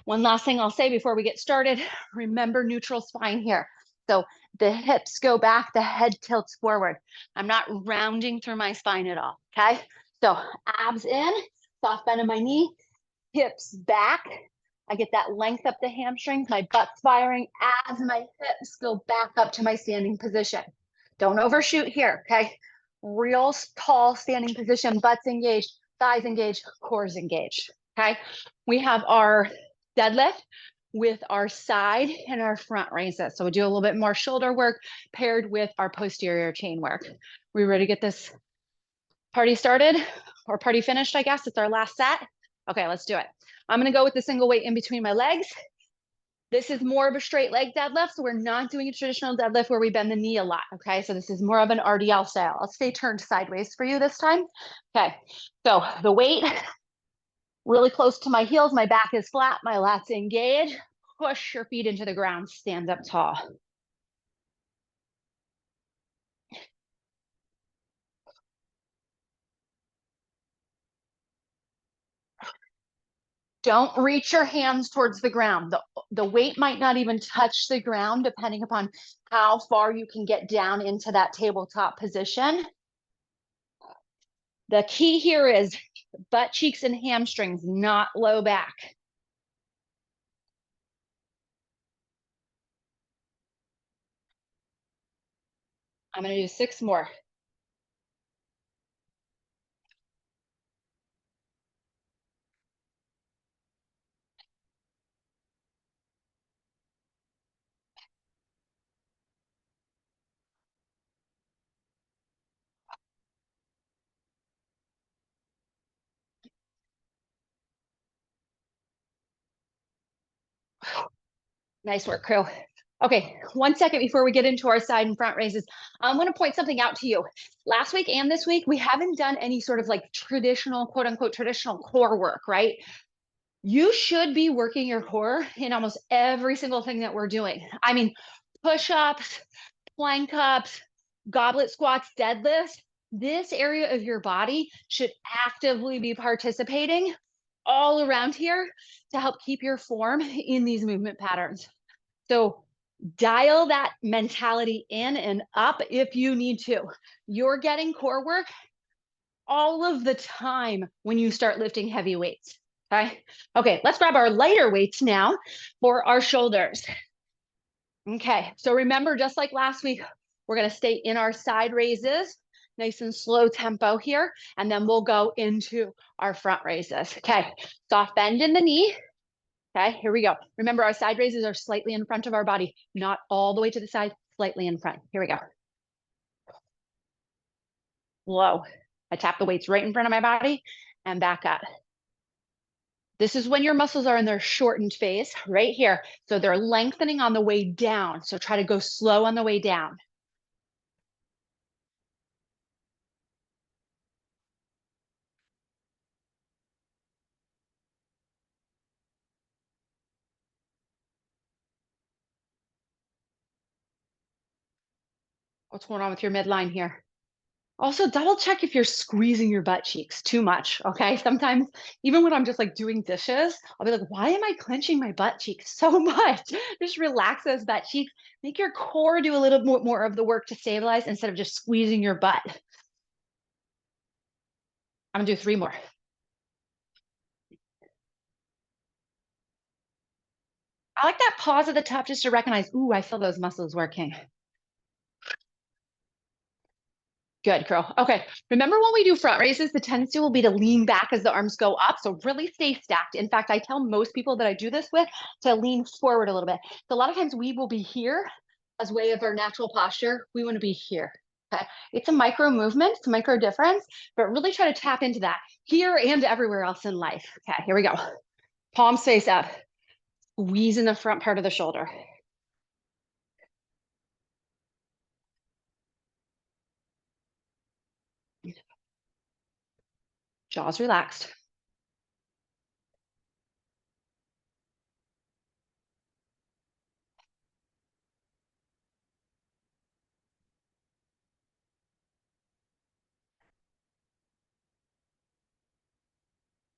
One last thing I'll say before we get started, remember neutral spine here. So the hips go back, the head tilts forward. I'm not rounding through my spine at all, okay? So abs in, soft bend in my knee, hips back. I get that length up the hamstrings, my butt's firing as my hips go back up to my standing position. Don't overshoot here, okay? Real tall standing position, butts engaged, thighs engaged, core's engaged, okay? We have our deadlift with our side and our front raises. So we do a little bit more shoulder work paired with our posterior chain work. We ready to get this party started or party finished, I guess. It's our last set. Okay, let's do it. I'm gonna go with the single weight in between my legs. This is more of a straight leg deadlift, so we're not doing a traditional deadlift where we bend the knee a lot, okay? So this is more of an RDL style. I'll stay turned sideways for you this time. Okay, so the weight really close to my heels, my back is flat, my lats engage. Push your feet into the ground, stand up tall. Don't reach your hands towards the ground. The weight might not even touch the ground depending upon how far you can get down into that tabletop position. The key here is butt cheeks and hamstrings, not low back. I'm going to do 6 more. Nice work, crew. Okay, 1 second before we get into our side and front raises. I'm going to point something out to you. Last week and this week, we haven't done any sort of like traditional, quote unquote, traditional core work, right? You should be working your core in almost every single thing that we're doing. I mean, push-ups, plank ups, goblet squats, deadlifts. This area of your body should actively be participating all around here to help keep your form in these movement patterns. So dial that mentality in and up if you need to. You're getting core work all of the time when you start lifting heavy weights. Okay. Okay, let's grab our lighter weights now for our shoulders. Okay, so remember, just like last week, we're going to stay in our side raises, nice and slow tempo here, and then we'll go into our front raises. Okay, soft bend in the knee. Okay, here we go. Remember, our side raises are slightly in front of our body, not all the way to the side, slightly in front. Here we go. Low. I tap the weights right in front of my body and back up. This is when your muscles are in their shortened phase, right here. So they're lengthening on the way down. So try to go slow on the way down. What's going on with your midline here? Also, double check if you're squeezing your butt cheeks too much, okay? Sometimes, even when I'm just like doing dishes, I'll be like, why am I clenching my butt cheeks so much? Just relax those butt cheeks. Make your core do a little more of the work to stabilize instead of just squeezing your butt. I'm gonna do 3 more. I like that pause at the top just to recognize, ooh, I feel those muscles working. Good, girl. Okay. Remember when we do front raises, the tendency will be to lean back as the arms go up. So really stay stacked. In fact, I tell most people that I do this with to lean forward a little bit. So a lot of times we will be here as way of our natural posture. We want to be here. Okay. It's a micro movement, it's a micro difference, but really try to tap into that here and everywhere else in life. Okay, here we go. Palms face up. Squeeze in the front part of the shoulder. Jaws relaxed.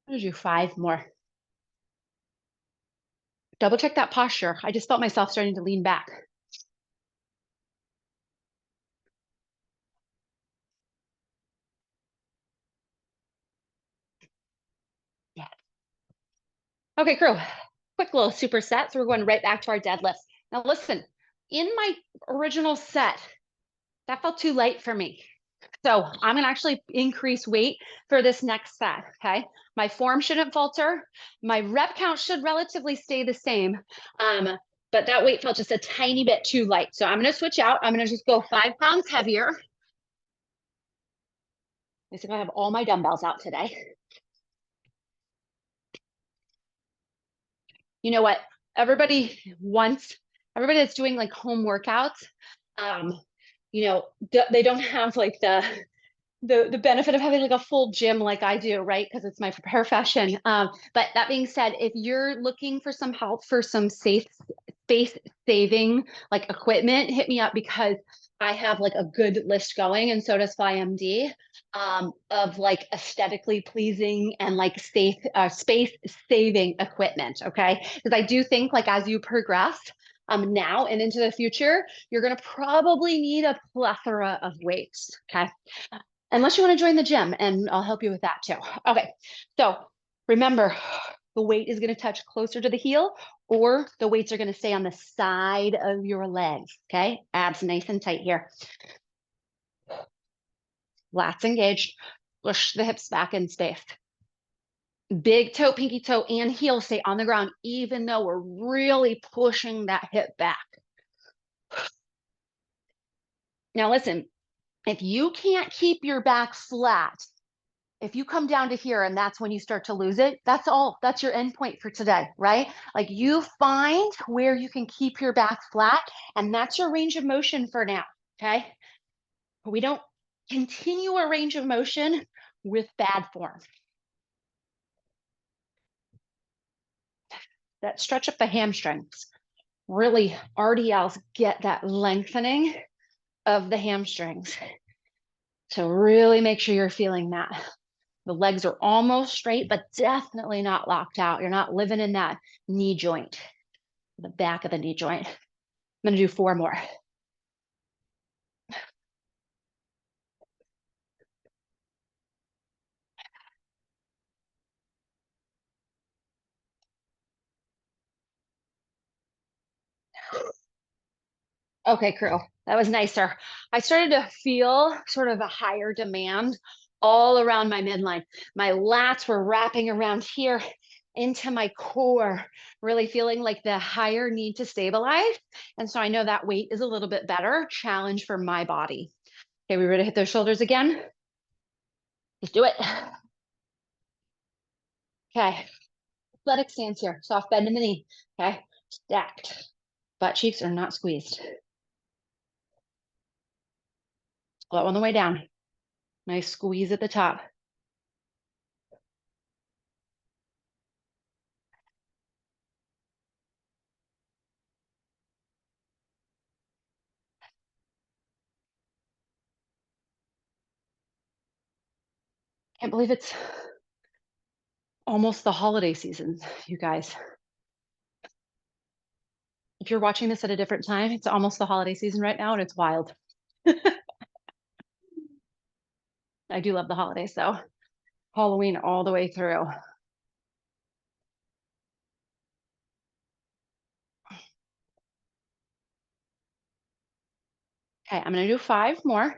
I'm gonna do 5 more. Double check that posture. I just felt myself starting to lean back. Yeah. Okay, crew. Quick little superset. So we're going right back to our deadlifts. Now listen, in my original set, that felt too light for me. So I'm gonna actually increase weight for this next set, okay? My form shouldn't falter. My rep count should relatively stay the same. But that weight felt just a tiny bit too light. So I'm gonna switch out. I'm gonna just go 5 pounds heavier. Basically, I have all my dumbbells out today. You know what? Everybody everybody that's doing like home workouts, um, they don't have like the benefit of having like a full gym like I do, right? Because it's my profession. But that being said, if you're looking for some help for some safe space saving like equipment, hit me up because I have like a good list going, and so does FLI MD, of like aesthetically pleasing and like safe space saving equipment. Okay, because I do think like as you progress now and into the future, you're going to probably need a plethora of weights. Okay. Unless you want to join the gym, and I'll help you with that too. Okay, so remember, the weight is going to touch closer to the heel, or the weights are going to stay on the side of your legs. Okay, abs nice and tight here. Lats engaged. Push the hips back in space. Big toe, pinky toe, and heel stay on the ground, even though we're really pushing that hip back. Now listen, if you can't keep your back flat, If you come down to here and that's when you start to lose it, that's all. That's your end point for today, right? Like you find where you can keep your back flat, and that's your range of motion for now, okay? We don't continue a range of motion with bad form. That stretch up the hamstrings. Really, RDLs get that lengthening of the hamstrings. So really make sure you're feeling that. The legs are almost straight, but definitely not locked out. You're not living in that knee joint, the back of the knee joint. I'm gonna do 4 more. Okay, crew, that was nicer. I started to feel sort of a higher demand all around my midline. My lats were wrapping around here into my core, really feeling like the higher need to stabilize. And so I know that weight is a little bit better challenge for my body. Okay, we ready to hit those shoulders again? Let's do it. Okay, athletic stance here. Soft bend in the knee. Okay, stacked. Butt cheeks are not squeezed. Slow on the way down. Nice squeeze at the top. Can't believe it's almost the holiday season, you guys. If you're watching this at a different time, it's almost the holiday season right now, and it's wild. I do love the holidays, though. Halloween all the way through. Okay, I'm going to do 5 more.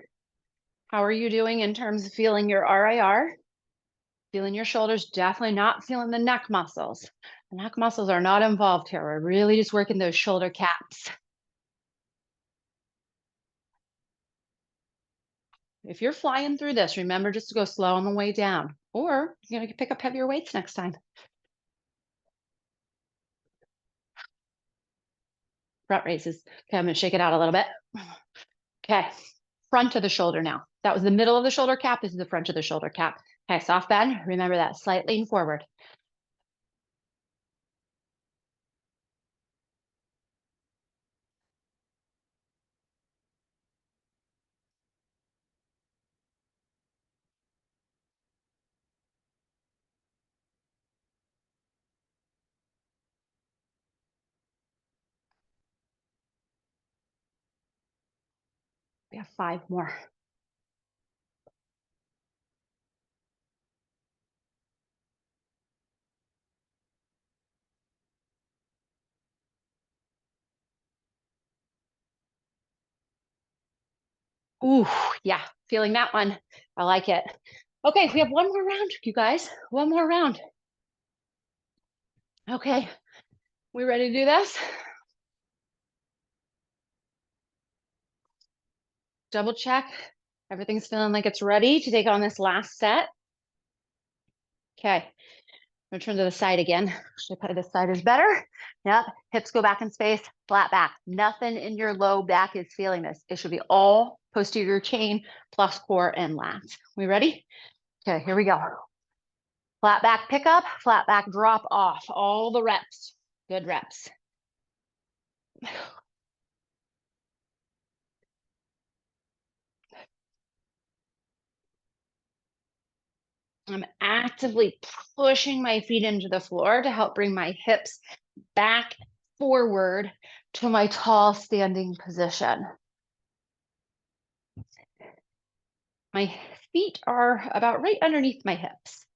How are you doing in terms of feeling your RIR? Feeling your shoulders, definitely not feeling the neck muscles. The neck muscles are not involved here. We're really just working those shoulder caps. If you're flying through this, remember just to go slow on the way down, or you're gonna pick up heavier weights next time. Front raises. Okay, I'm gonna shake it out a little bit. Okay, front of the shoulder now. That was the middle of the shoulder cap. This is the front of the shoulder cap. Okay, soft bend. Remember that, slight lean forward. We have 5 more. Ooh, yeah, feeling that one. I like it. Okay, we have 1 more round, you guys. 1 more round. Okay, we ready to do this? Double check. Everything's feeling like it's ready to take on this last set. Okay, I'm gonna turn to the side again. Actually, probably this side is better. Yep, hips go back in space, flat back. Nothing in your low back is feeling this. It should be all posterior chain plus core and lats. We ready? Okay, here we go. Flat back pickup, flat back drop off. All the reps. Good reps. I'm actively pushing my feet into the floor to help bring my hips back forward to my tall standing position. My feet are about right underneath my hips,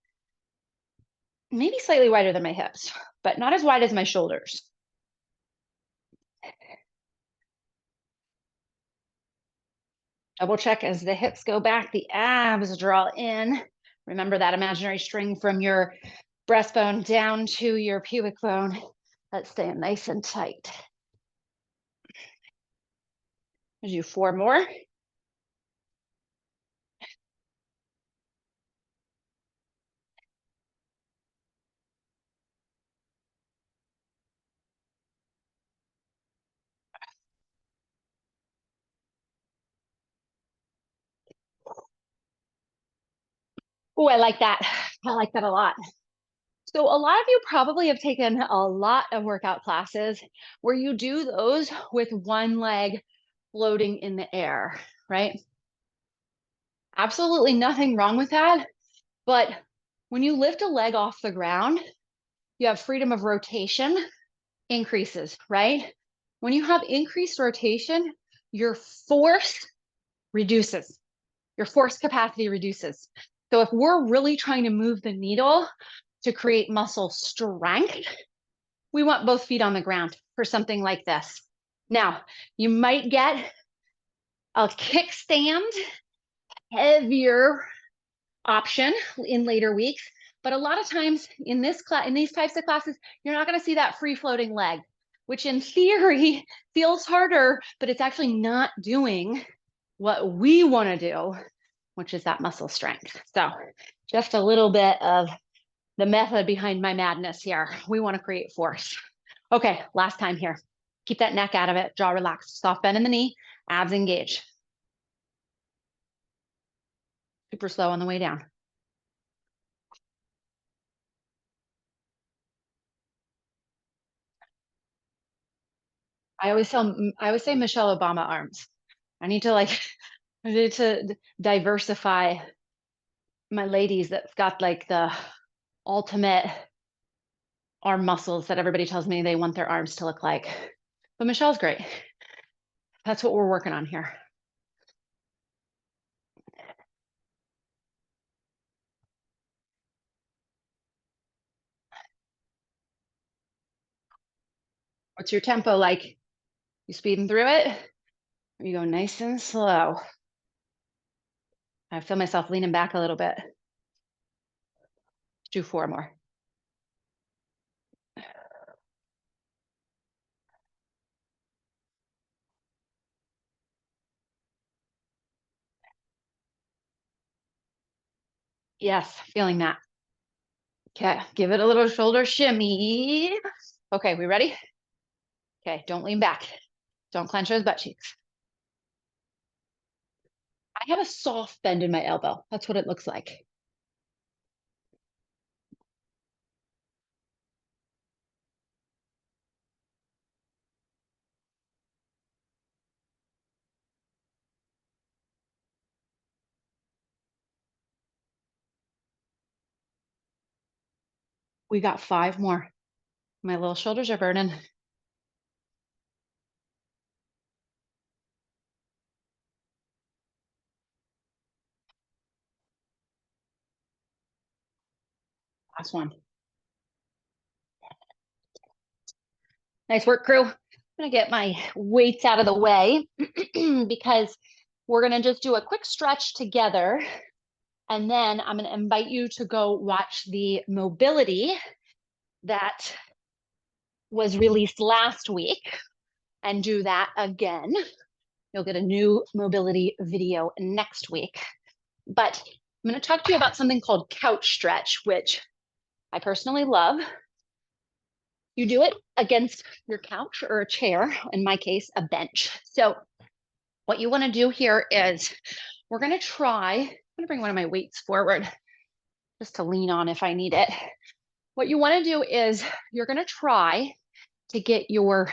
maybe slightly wider than my hips, but not as wide as my shoulders. Double check as the hips go back, the abs draw in. Remember that imaginary string from your breastbone down to your pubic bone. Let's stay nice and tight. Let's do 4 more. Oh, I like that. I like that a lot. So a lot of you probably have taken a lot of workout classes where you do those with one leg floating in the air, right? Absolutely nothing wrong with that. But when you lift a leg off the ground, you have freedom of rotation increases, right? When you have increased rotation, your force reduces, your force capacity reduces. So if we're really trying to move the needle to create muscle strength, we want both feet on the ground for something like this. Now, you might get a kickstand, heavier option in later weeks, but a lot of times in this class, in these types of classes, you're not going to see that free floating leg, which in theory feels harder, but it's actually not doing what we want to do, which is that muscle strength. So just a little bit of the method behind my madness here. We want to create force. Okay, last time here. Keep that neck out of it, jaw relaxed, soft bend in the knee, abs engaged. Super slow on the way down. I always say Michelle Obama arms. I need to I need to diversify my ladies that's got like the ultimate arm muscles that everybody tells me they want their arms to look like. But Michelle's great. That's what we're working on here. What's your tempo like? You speeding through it? Or you go nice and slow? I feel myself leaning back a little bit. Let's do 4 more. Yes, feeling that. Okay, give it a little shoulder shimmy. Okay, we ready? Okay, don't lean back. Don't clench those butt cheeks. I have a soft bend in my elbow. That's what it looks like. We got 5 more. My little shoulders are burning. Last one. Nice work, crew. I'm gonna get my weights out of the way because we're gonna just do a quick stretch together. And then I'm gonna invite you to go watch the mobility that was released last week and do that again. You'll get a new mobility video next week. But I'm going to talk to you about something called couch stretch, which I personally love. You do it against your couch or a chair, in my case, a bench. So what you want to do here is we're going to try, I'm going to bring one of my weights forward just to lean on if I need it. What you want to do is you're going to try to get your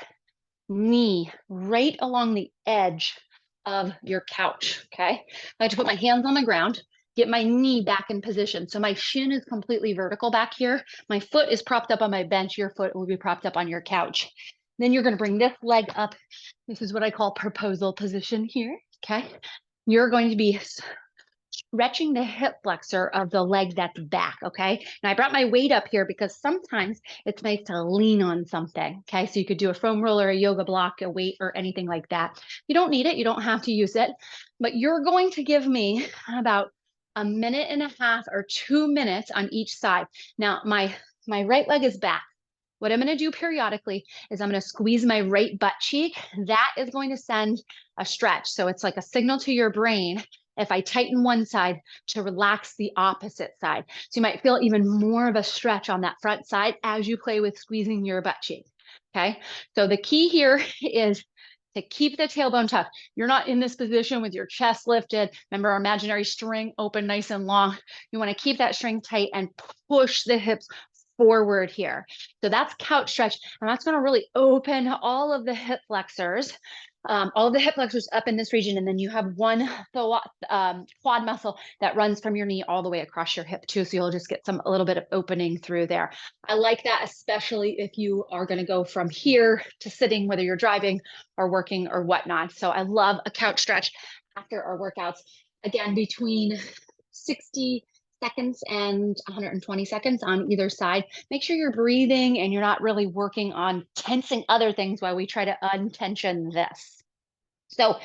knee right along the edge of your couch, okay? I like to put my hands on the ground, get my knee back in position. So my shin is completely vertical back here. My foot is propped up on my bench. Your foot will be propped up on your couch. Then you're gonna bring this leg up. This is what I call proposal position here, okay? You're going to be stretching the hip flexor of the leg that's back, okay? Now I brought my weight up here because sometimes it's nice to lean on something, okay? So you could do a foam roller, a yoga block, a weight, or anything like that. You don't need it, you don't have to use it, but you're going to give me about a minute and a half or 2 minutes on each side. Now my right leg is back. What I'm going to do periodically is I'm going to squeeze my right butt cheek. That is going to send a stretch. So it's like a signal to your brain if I tighten one side to relax the opposite side. So you might feel even more of a stretch on that front side as you play with squeezing your butt cheek. Okay. So the key here is to keep the tailbone tucked. You're not in this position with your chest lifted. Remember, our imaginary string open nice and long. You want to keep that string tight and push the hips forward here. So that's couch stretch, and that's going to really open all of the hip flexors. All of the hip flexors up in this region, and then you have one quad muscle that runs from your knee all the way across your hip too, so you'll just get a little bit of opening through there. I like that, especially if you are going to go from here to sitting, whether you're driving or working or whatnot. So I love a couch stretch after our workouts. Again, between 60 seconds and 120 seconds on either side. Make sure you're breathing and you're not really working on tensing other things while we try to untension this. So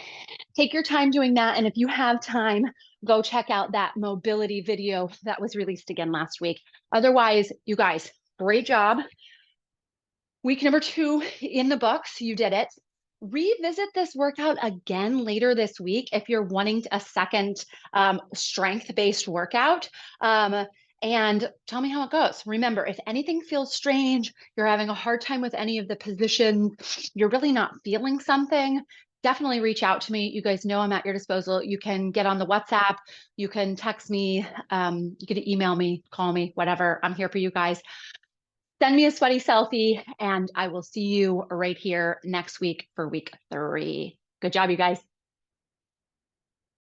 take your time doing that. And if you have time, go check out that mobility video that was released again last week. Otherwise, you guys, great job. Week number 2 in the books, you did it. Revisit this workout again later this week if you're wanting a second strength-based workout. And tell me how it goes. Remember, if anything feels strange, you're having a hard time with any of the positions, you're really not feeling something, definitely reach out to me. You guys know I'm at your disposal. You can get on the WhatsApp, you can text me, you can email me, call me, whatever. I'm here for you guys. Send me a sweaty selfie, and I will see you right here next week for week 3. Good job, you guys.